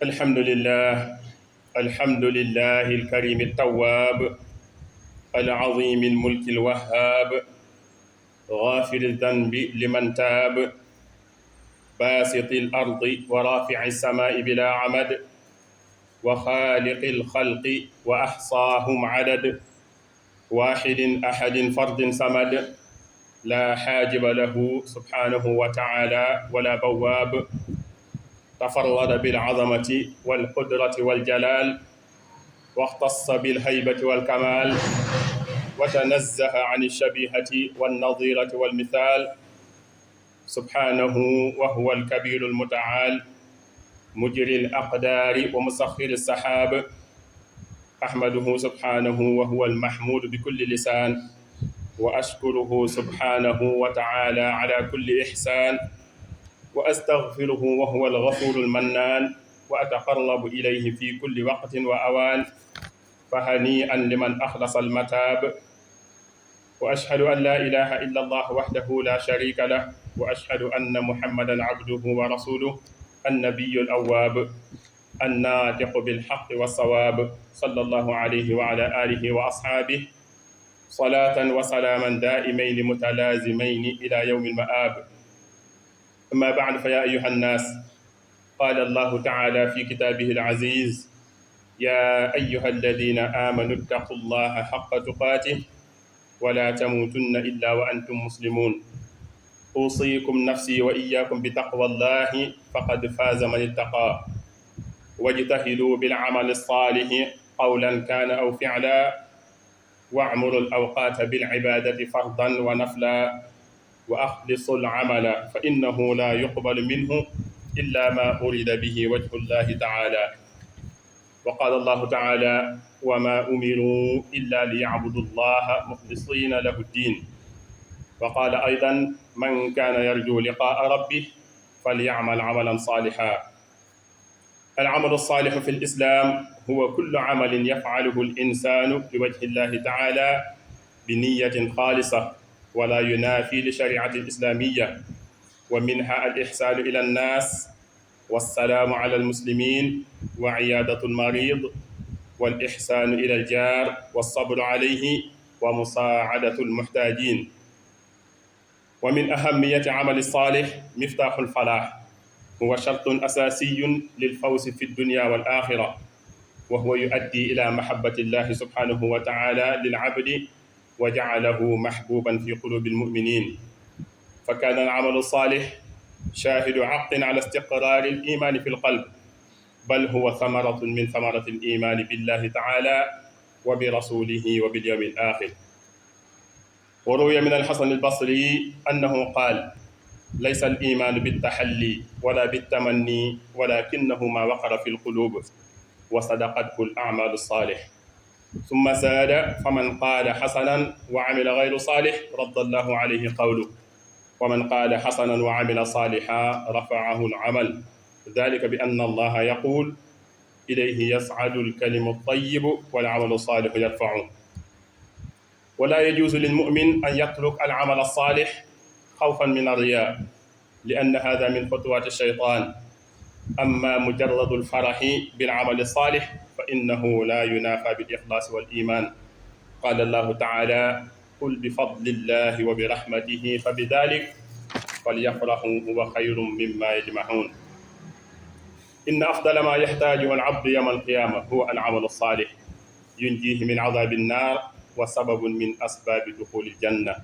الحمد لله الحمد لله الكريم التواب العظيم الملك الوهاب غافر الذنب لمن تاب باسط الأرض ورافع السماء بلا عمد وخالق الخلق وأحصاهم عدد واحد أحد فرد صمد لا حاجب له سبحانه وتعالى ولا بواب تفرد بالعظمة والقدرة والجلال واختص بالهيبة والكمال وتنزه عن الشبيهة والنظيرة والمثال سبحانه وهو الكبير المتعال مجري الأقدار ومسخر السحاب أحمده سبحانه وهو المحمود بكل لسان وأشكره سبحانه وتعالى على كل إحسان وأستغفره وهو الغفور المنان وأتقرب إليه في كل وقت وأوان فهنيئا لمن أخلص المتاب وأشهد أن لا إله إلا الله وحده لا شريك له وأشهد أن محمدا عبده ورسوله النبي الأواب الناطق بالحق والصواب صلى الله عليه وعلى آله وأصحابه صلاة وسلاما دائمين متلازمين إلى يوم المآب أما بعد فيا أيها الناس قال الله تعالى في كتابه العزيز يا أيها الذين آمنوا اتقوا الله حق تقاته ولا تموتن إلا وأنتم مسلمون أوصيكم نفسي وإياكم بتقوى الله فقد فاز من اتقى واجتهدوا بالعمل الصالح قولا كان أو فعلا واعمروا الأوقات بالعبادة فرضا ونفلا وأخلصوا العمل فإنه لا يقبل منه إلا ما أريد به وجه الله تعالى وقال الله تعالى وما أمروا إلا ليعبدوا الله مخلصين له الدين وقال أيضا من كان يرجو لقاء ربه فليعمل عملا صالحا العمل الصالح في الإسلام هو كل عمل يفعله الإنسان لوجه الله تعالى بنية خالصة ولا ينافي لشريعة الإسلامية ومنها الإحسان إلى الناس والسلام على المسلمين وعيادة المريض والإحسان إلى الجار والصبر عليه ومساعدة المحتاجين ومن أهمية عمل الصالح مفتاح الفلاح هو شرط أساسي للفوز في الدنيا والآخرة وهو يؤدي إلى محبة الله سبحانه وتعالى للعبد وجعله محبوبا في قلوب المؤمنين فكان العمل الصالح شاهد عقد على استقرار الإيمان في القلب بل هو ثمرة من ثمرة الإيمان بالله تعالى وبرسوله وباليوم الآخر وروي من الحسن البصري أنه قال ليس الإيمان بالتحلي ولا بالتمني ولكنه ما وقر في القلوب وصدقته الأعمال الصالح ثم زاد فمن قال حسنا وعمل غير صالح رد الله عليه قوله ومن قال حسنا وعمل صالحا رفعه العمل ذلك بأن الله يقول إليه يصعد الكلم الطيب والعمل الصالح يرفعه ولا يجوز للمؤمن أن يترك العمل الصالح خوفا من الرياء لأن هذا من خطوات الشيطان أما مجرد الفرح بالعمل الصالح فإنه لا ينافى بالإخلاص والإيمان قال الله تعالى قل بفضل الله وبرحمته فبذلك فليفرحوا هو خير مما يجمعون إن أفضل ما يحتاجه العبد يوم القيامة هو العمل الصالح ينجيه من عذاب النار وسبب من أسباب دخول الجنة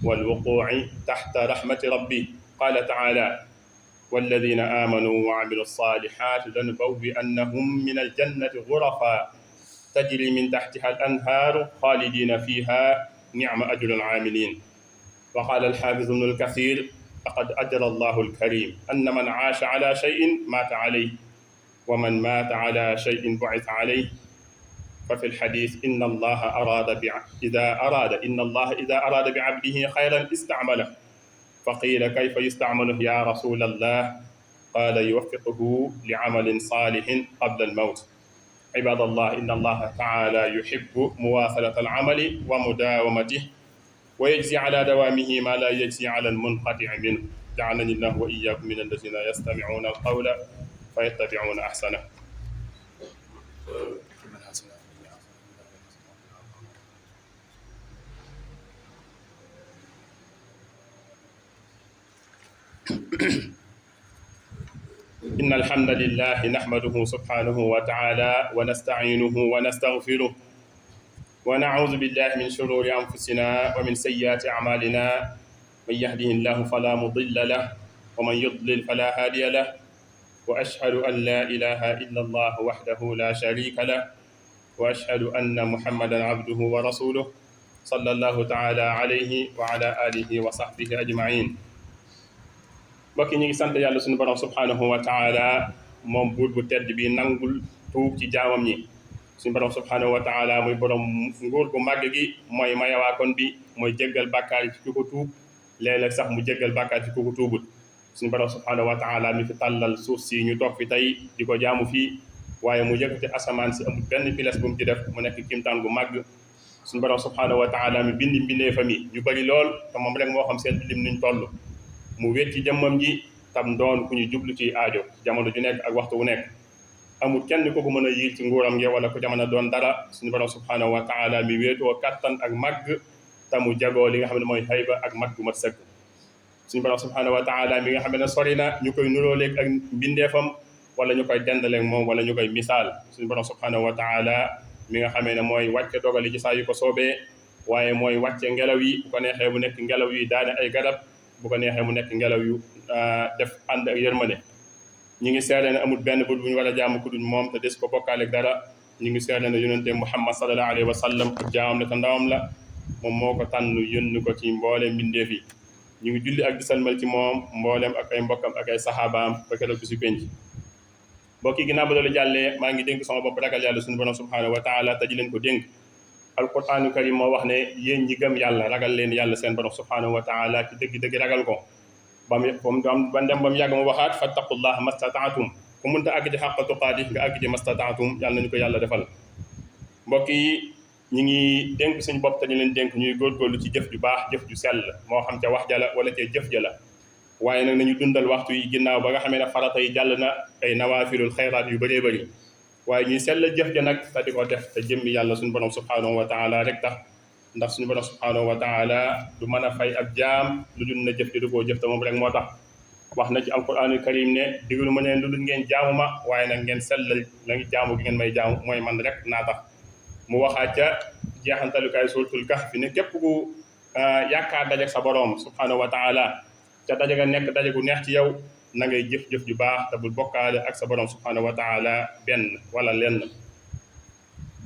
والوقوع تحت رحمة ربه قال تعالى والذين آمنوا وعملوا الصالحات لنبوئنهم من الجنة غرفا تجري من تحتها الأنهار خالدين فيها نعم أجر العاملين وقال الحافظ ابن الكثير لقد أجر الله الكريم أن من عاش على شيء مات عليه ومن مات على شيء بعث عليه ففي الحديث إن الله إذا أراد بعبده خيرا استعمله فقيل كيف يستعمله يا رسول الله قال يوفقه لعمل صالح قبل الموت عباد الله إن الله تعالى يحب مواصلة العمل ومداومته ويجزي على دوامه ما لا يجزي على المنقطع منه جعلني الله وإياكم من الذين يستمعون القول فيتبعون أحسنه. إن الحمد لله نحمده سبحانه وتعالى ونستعينه ونستغفره ونعوذ بالله من شرور أنفسنا ومن سيئات أعمالنا. من يهده الله فلا مضل له ومن يضلل فلا هادي له وأشهد أن لا إله إلا الله وحده لا شريك له وأشهد أن محمدا عبده ورسوله صلى الله تعالى عليه وعلى آله وصحبه أجمعين. mbokk ñi ngi sant yàlla suñu borom subhanahu wa taala moom buur bu tedd bi nangul tuub ci jaamam ñi. suñu borom subhanahu wa taala muy borom nguur gu màgg gi mooy mayawaakoon bi mooy jéggal bàkkaar yi ci ku ko tuub léeg-léeg sax mu jéggal bàkkaar ci ku ko tuubut. suñu borom subhanahu wa taala mi fi tàllal suuf si ñu toog fi tey di ko jaamu fii waaye mu yëkkati asamaan si amul benn piles bu mu ci def mu nekk kimtaan gu màgg. suñu borom subhanahu wa taala mi bindi mbindee fa mi ñu bëri lool te moom rek moo xam seen lim nuñ toll. mu wéet ci jëmmam ji tam doon ku ñu jublu ci aajo jamono ju nekk ak waxtu wu nekk. amul kenn ku ko mën a yiir ci nguuram nge wala ku jamono doon dara. suñu borom subhanahu wa taala mi wéetoo kattan ak màgg tamu jagoo li nga xam ne mooy hayba ak màgg mat sëkk. suñu borom subhanahu wa taala mi nga xam ne sori na ñu koy nuróoleeg ak mbindeefam wala ñu koy dendaleeg moom wala ñu koy misaal. suñu borom subhanahu wa taala mi nga xamee ne mooy wàcce dogali ci saa yu ko soobee waaye mooy wàcce ngelaw yi bu ko neexee mu nekk ngelaw yi daane ay garab bu ko neexee mu nekk ngelaw yu def ànd ak yërmande. ñi ngi seede ne amul benn bul bu ñu war a jaamu ku dul moom te des ko bokkaaleeg dara. ñi ngi seede ne yonente Muhammad sallallahu alayhi wa sallam ak jaamam la te ndawam la moom moo ko tànn yónni ko ci mbooleem mbindeef yi. ñu ngi julli ak di salmal ci moom mbooleem ak ay mbokkam ak ay saxaabaam ba keroog bisu penc. mbokk yi ginnaaw ba loolu jàllee maa ngi dénk sama bopp ragal yàlla suñu borom subhanahu wa taala te ji leen ko dénk. alquranu karim moo wax ne yéen ñi gëm yàlla ragal leen yàlla seen borom subhanahu wa taala ci dëgg-dëgg ragal ko ba mu ba dem ba mu yàgg mu waxaat fattaqullaha mastataatum ku munta àgg ci xàqa tuqaati nga àgg ci mastataatum yàlla nañu ko yàlla defal. mbokk yi ñi ngi dénk suñu bopp te ñu leen dénk ñuy góorgóorlu ci jëf ju baax jëf ju sell moo xam ca wax jala wala ca jëf jala. waaye nag nañu dundal waxtu yi ginnaaw ba nga xamee ne farata yi jàll na ay nawaafilul xayraat yu bëree bëri waaye ñuy sellal jëf ja nag te di ko def te jëmmi yàlla suñu borom subhanahu wa taala rek tax. ndax suñu borom subhanahu wa taala du mën a fay ab jaam lu dul na jëf ji du koo jëf te moom rek moo tax. wax na ci alquranul karim ne digalu ma leen lu dul ngeen jaamu ma waaye nag ngeen sellal la ngi jaamu gi ngeen may jaamu mooy man rek naa tax. mu waxaat ca jeexantalukaay suuratul kahf ne képp ku yaakaar daje sa borom subhanahu wa taala ca daje nga nekk daje gu neex ci yow na ngay jëf-jëf ju baax te bul bokkaale ak sa borom subhanahu wa taala benn wala lenn.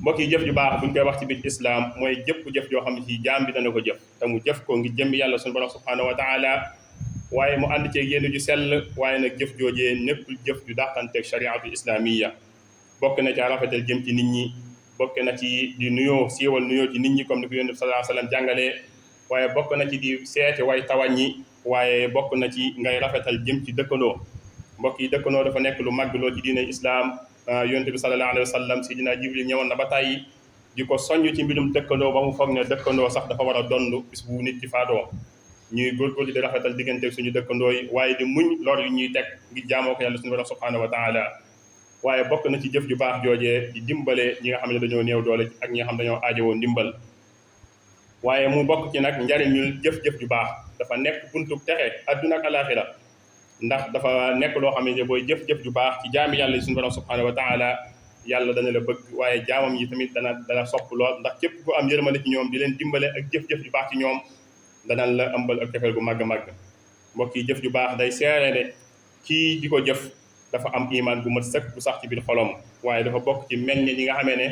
mbokk yi jëf ju baax buñ koy wax ci biir islam mooy jëf joo xam ne ci jaam bi dana ko jëf te mu jëf ko ngir jëmmi yàlla suñu borom subhanahu wa taala waaye mu ànd ceeg yéen ju sell waaye nag jëf joojee nekkul jëf ju dàqanteeg shariatu islamiya. bokk na ci rafetal jëm ci nit ñi bokk na ci di nuyoo siiwal nuyoo ci nit ñi comme ni ko yonent bi sallallahu alayhi wa sallam jàngalee waaye bokk na ci di seeti way tawañ ñi waaye bokk na ci ngay rafetal jëm ci dëkkandoo. mbokk yi dëkkandoo dafa nekk lu màgg lool ci diine islam. yonent bi sallallahu alayhi wa sallam sidina Jibril ñëwoon na ba tàyyi di ko soññ ci mbirum dëkkandoo ba mu foog ne dëkkandoo sax dafa war a donn bis bu nit ci faatoo. ñuy góorgóorlu di rafetal diggante suñu dëkkandoo yi waaye di muñ lor yu ñuy teg ngir jaamoo ko yàlla suñu borom subhanahu wa taala. waaye bokk na ci jëf ju baax joojee di dimbale ñi nga xam ne dañoo néew doole ak ñi nga xam dañoo aajowoo ndimbal. waaye mu bokk ci nag njariñul jëf-jëf ju baax dafa nekk buntu texe adduna ak alaxira ndax dafa nekk loo xam ne booy jëf-jëf ju baax ci jaami yàlla suñu borom subhanahu wa taala yàlla dana la bëgg waaye jaamam yi tamit dana sopp lool ndax képp ku am yërmande ci ñoom di leen dimbale ak jëf-jëf ju baax ci ñoom danaan la ëmbal ak cofeel gu màgg-màgg. mbokk yi jëf ju baax day seere ne kii di ko jëf dafa am imaan bu mat sëkk bu sax ci biir xolom waaye dafa bokk ci meññe ñi nga xamee ne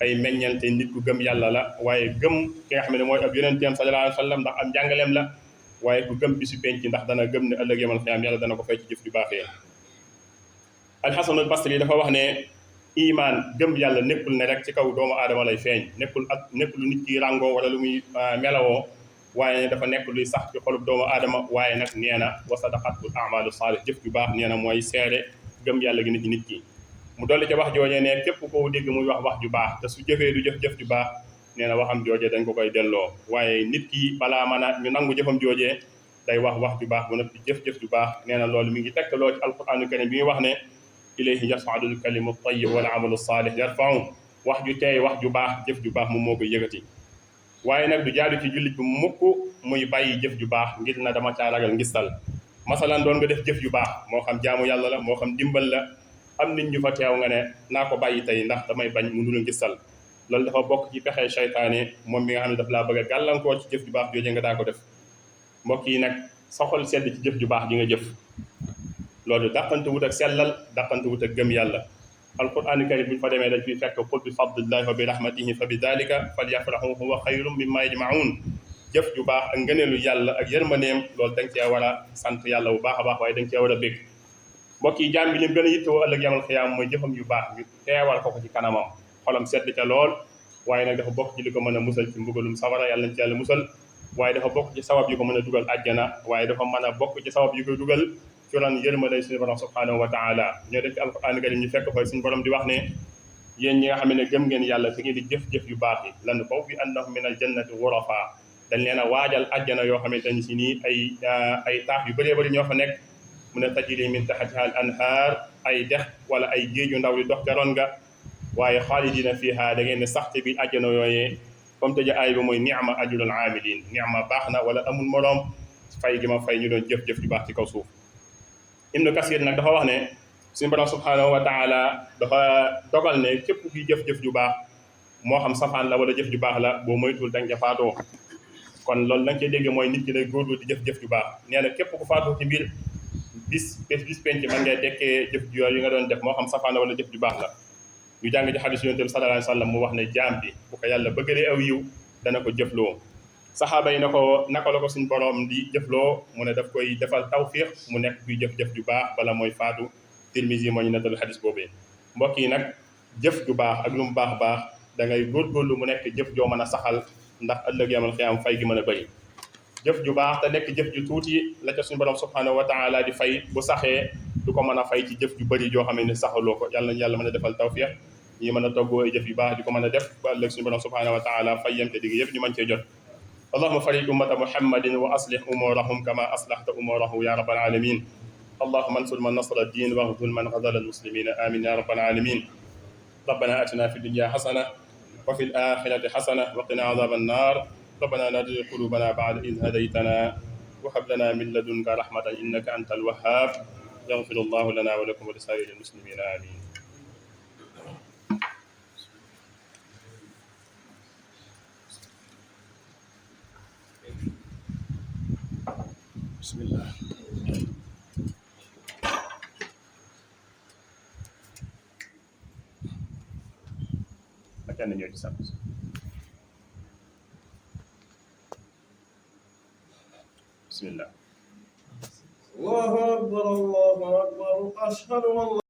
ay meññante nit ku gëm yàlla la waaye gëm ki nga xam ne mooy ab yonenteem sallallahu alayhi wa sallam ndax am njàngaleem la waaye ku gëm bisu penc ndax dana gëm ne ëllëg yamal xiyaam yàlla dana ko fay ci jëf ju baaxee. alxasanul basri dafa wax ne imaan gëm yàlla nekkul ne rek ci kaw doomu aadama lay feeñ nekkul lu nit ki ràngoo wala lu muy melawoo waaye dafa nekk luy sax ci xolub doomu aadama waaye nag nee na wa sadaqatul amalu saalih jëf ju baax nee na mooy seere gëm yàlla gi nit ki. mu dolli ca wax joojee ne képp koo dégg muy wax ju baax te su jëfee du jëf ju baax nee na waxam joojee dañ ko koy delloo waaye nit ki balaa mën a ñu nangu jëfam joojee day wax ju baax bu noppi jëf-jëf ju baax nee na loolu mi ngi tegtaloo ci alquranu karim bi muy wax ne ilayhi yas'adul kalimu tayyib wal amalu salih yarfa'u wax ju teey wax ju baax jëf ju baax moom moo koy yëkkati waaye nag du jaadu ci jullit bi mukk muy bàyyi jëf ju baax ngir na dama caa ragal ngistal masalan doon nga def jëf ju baax moo xam jaamu yàlla la moo xam dimbal la am nit ñu fa teew nga ne naa ko bàyyi tey ndax damay bañ mu nuru ngistal loolu dafa bokk ci pexe seytaane moom mi nga xam ne daf laa bëgg a gàllankoor ci jëf ju baax jooje nga daa ko def mbokk yi nag sa xol sedd ci jëf ju baax ji nga jëf loolu dàqante wut ak sellal dàqante wut ak gëm yàlla alquraan karim bu ñu fa demee dañ fiy fekk qul bi fadlillahi wa bi rahmatihi fa bi dalika falyafrahu huwa xayrun mimma yajmaun jëf ju baax ak ngëneelu yàlla ak yërmandeem loolu da nga cee war a sant yàlla bu baax a baax waaye da nga cee war a bég mbokk yi jaam bi lim gën a yittewoo ëllëg yamal xiyaam mooy jëfam yu baax ñu teewal ko ci kanamam xolam sedd ca lool waaye nag dafa bokk ci li ko mën a musal ci mbugalum sawara yàlla nañ ci yàlla musal waaye dafa bokk ci sabab yu ko mën a dugal àjjana waaye dafa mën a bokk ci sabab yu koy dugal ci ron yërmande suñu borom subhanahu wa taala ñoo def ci alquran karim ñu fekk fa suñu borom di wax ne yéen ñi nga xam ne gëm ngeen yàlla te ngeen di jëf-jëf yu baax yi lan faw bi annahum min al jannati ghurafa dañ leen a waajal àjjana yoo xamante ni si nii ay taax yu bëree bëri ñoo fa nekk mu ne tajri min tahtiha al anhaar ay dex wala ay géej yu ndaw di dox ca ron nga waaye xaalidina fiha da ngeen ne sax ci biir àjjana yooyee comme tëja aay bi mooy ni'ma ajrul aamilin ni'ma baax na wala amul moroom fay gi ma fay ñu doon jëf-jëf yu baax ci kaw suuf Ibnu Kasir nag dafa wax ne suñu borom subhanahu wa taala dafa dogal ne képp kuy jëf-jëf ju baax moo xam safaan la wala jëf ju baax la boo moytul danga ca faatoo kon loolu la nga cey dégg mooy nit ki lay góorlu di jëf-jëf ju baax nee na képp ku faatoo ci mbir bis penc man ngay dekkee jëf ju yi nga doon def moo xam safaan la wala jëf ju baax la ñu jàng ci xadiis Yonent bi sallallahu alayhi wa sallam mu wax ne jaam bi bu ko yàlla bëggalee aw yiw dana ko jëfloo saxaaba yi na ko naka la ko suñu borom di jëfloo mu ne daf koy defal tawfiix mu nekk kuy jëf-jëf ju baax bala mooy faatu Tirmisi moo ñu nettalu xadiis boobee mbokk yi nag jëf ju baax ak lu mu baax baax da ngay góorgóorlu mu nekk jëf joo mën a saxal ndax ëllëg yamal xiyaam fay gi mën a bëri jëf ju baax te nekk jëf ju tuuti la ca suñu borom subhanahu wa taala di fay bu saxee du ko mën a fay ci jëf ju bëri joo xam ne saxaloo ko yàlla nañu yàlla mën a defal tawfiix ñi mën a toggoo ay jëf yu baax di ko mën a def ba ëllëg suñu borom subhanahu wa taala fay yem te digg yëpp ñu mën cee jot اللهم فرج أمة محمد وأصلح أمورهم كما أصلحت أموره يا رب العالمين اللهم انصر من نصر الدين واخذل من خذل المسلمين آمين يا رب العالمين ربنا آتنا في الدنيا حسنة وفي الآخرة حسنة وقنا عذاب النار ربنا لا تزغ قلوبنا بعد إذ هديتنا وهب لنا من لدنك رحمة إنك أنت الوهاب يغفر الله لنا ولكم ولسائر المسلمين آمين بسم الله مكان يجي سامس بسم الله الله أكبر الله أكبر أشهد أن